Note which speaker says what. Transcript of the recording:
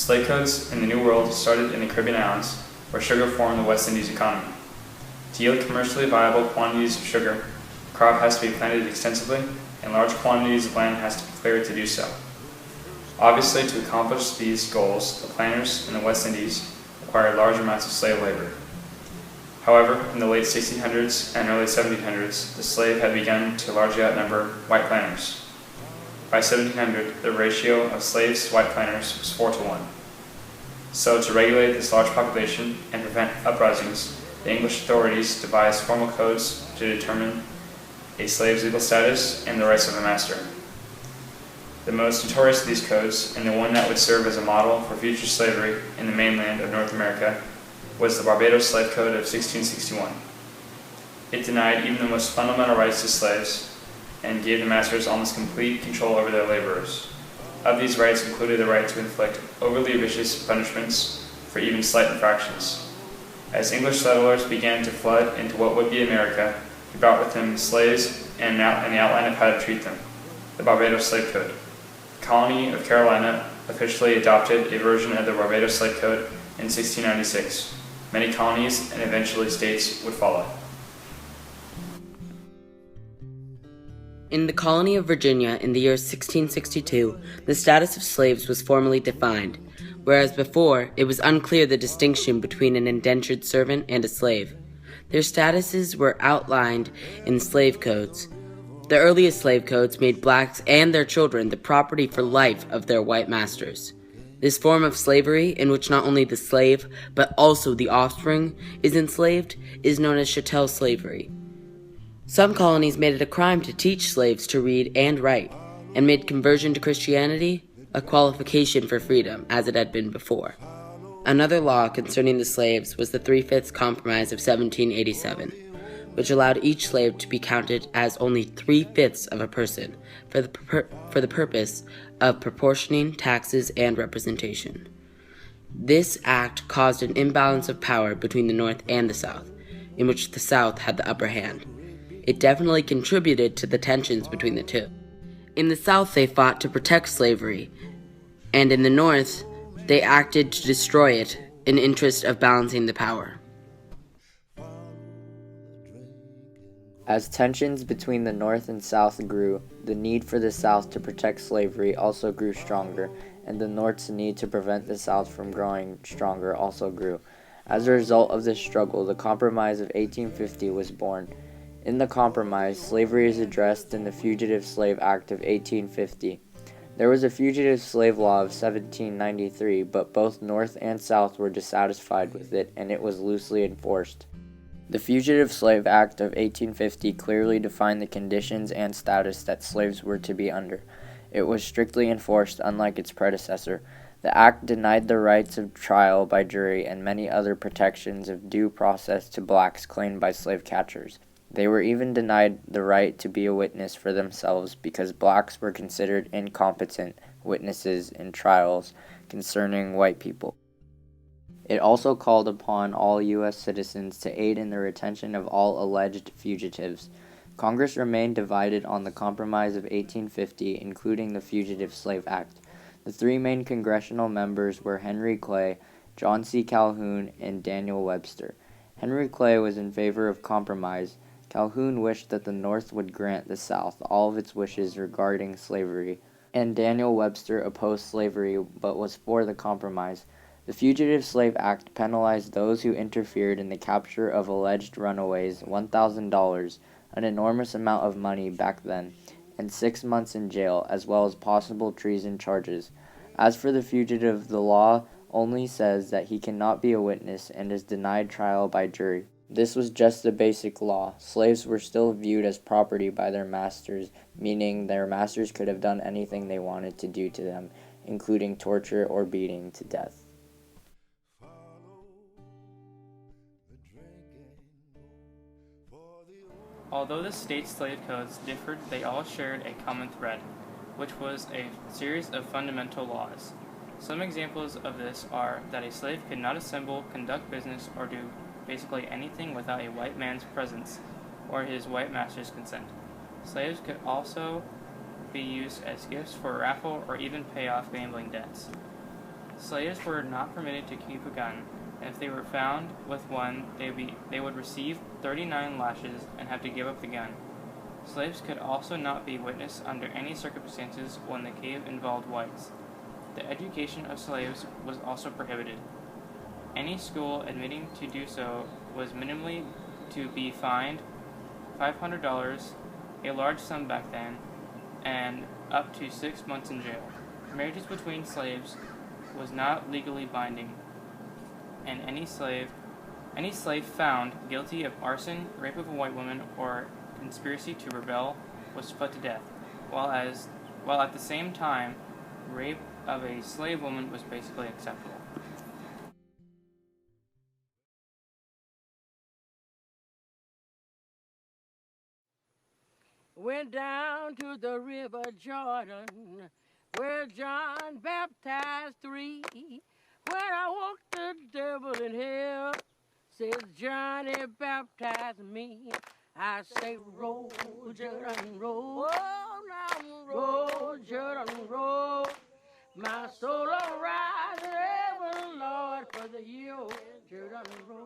Speaker 1: Slave codes in the New World started in the Caribbean islands, where sugar formed the West Indies economy. To yield commercially viable quantities of sugar, the crop has to be planted extensively, and large quantities of land has to be cleared to do so. Obviously, to accomplish these goals, the planters in the West Indies required large amounts of slave labor. However, in the late 1600s and early 1700s, the slave had begun to largely outnumber white planters. By 1700, the ratio of slaves to white planters was 4-1. So, to regulate this large population and prevent uprisings, the English authorities devised formal codes to determine a slave's legal status and the rights of a master. The most notorious of these codes, and the one that would serve as a model for future slavery in the mainland of North America, was the Barbados Slave Code of 1661. It denied even the most fundamental rights to slaves and gave the masters almost complete control over their laborers. Of these rights included the right to inflict overly vicious punishments for even slight infractions. As English settlers began to flood into what would be America, he brought with him slaves and the outline of how to treat them, the Barbados Slave Code. The colony of Carolina officially adopted a version of the Barbados Slave Code in 1696. Many colonies and eventually states would follow.
Speaker 2: In the colony of Virginia in the year 1662, the status of slaves was formally defined, whereas before it was unclear the distinction between an indentured servant and a slave. Their statuses were outlined in slave codes. The earliest slave codes made blacks and their children the property for life of their white masters. This form of slavery, in which not only the slave, but also the offspring, is enslaved, is known as chattel slavery. Some colonies made it a crime to teach slaves to read and write, and made conversion to Christianity a qualification for freedom, as it had been before. Another law concerning the slaves was the Three-Fifths Compromise of 1787, which allowed each slave to be counted as only 3/5 of a person for the purpose of proportioning taxes and representation. This act caused an imbalance of power between the North and the South, in which the South had the upper hand. It definitely contributed to the tensions between the two. In the South, they fought to protect slavery, and in the North, they acted to destroy it in interest of balancing the power.
Speaker 3: As tensions between the North and South grew, the need for the South to protect slavery also grew stronger, and the North's need to prevent the South from growing stronger also grew. As a result of this struggle, the Compromise of 1850 was born. In the Compromise, slavery is addressed in the Fugitive Slave Act of 1850. There was a Fugitive Slave Law of 1793, but both North and South were dissatisfied with it, and it was loosely enforced. The Fugitive Slave Act of 1850 clearly defined the conditions and status that slaves were to be under. It was strictly enforced, unlike its predecessor. The act denied the rights of trial by jury and many other protections of due process to blacks claimed by slave catchers. They were even denied the right to be a witness for themselves because blacks were considered incompetent witnesses in trials concerning white people. It also called upon all U.S. citizens to aid in the retention of all alleged fugitives. Congress remained divided on the Compromise of 1850, including the Fugitive Slave Act. The three main congressional members were Henry Clay, John C. Calhoun, and Daniel Webster. Henry Clay was in favor of compromise. Calhoun wished that the North would grant the South all of its wishes regarding slavery, and Daniel Webster opposed slavery but was for the compromise. The Fugitive Slave Act penalized those who interfered in the capture of alleged runaways $1,000, an enormous amount of money back then, and 6 months in jail, as well as possible treason charges. As for the fugitive, the law only says that he cannot be a witness and is denied trial by jury. This was just the basic law. Slaves were still viewed as property by their masters, meaning their masters could have done anything they wanted to do to them, including torture or beating to death.
Speaker 4: Although the state slave codes differed, they all shared a common thread, which was a series of fundamental laws. Some examples of this are that a slave could not assemble, conduct business, or do basically anything without a white man's presence or his white master's consent. Slaves could also be used as gifts for a raffle or even pay off gambling debts. Slaves were not permitted to keep a gun, and if they were found with one, they would receive 39 lashes and have to give up the gun. Slaves could also not be witnessed under any circumstances when the cave involved whites. The education of slaves was also prohibited. Any school admitting to do so was minimally to be fined $500, a large sum back then, and up to 6 months in jail. Marriages between slaves was not legally binding, and any slave found guilty of arson, rape of a white woman, or conspiracy to rebel was put to death, while at the same time, rape of a slave woman was basically acceptable.
Speaker 5: Went down to the river Jordan, where John baptized 3. When I walked the devil in hell, says Johnny baptized me. I say, roll, Jordan, roll. Oh, now roll, Jordan, roll. My soul will rise ever, Lord, for the year, Jordan, roll.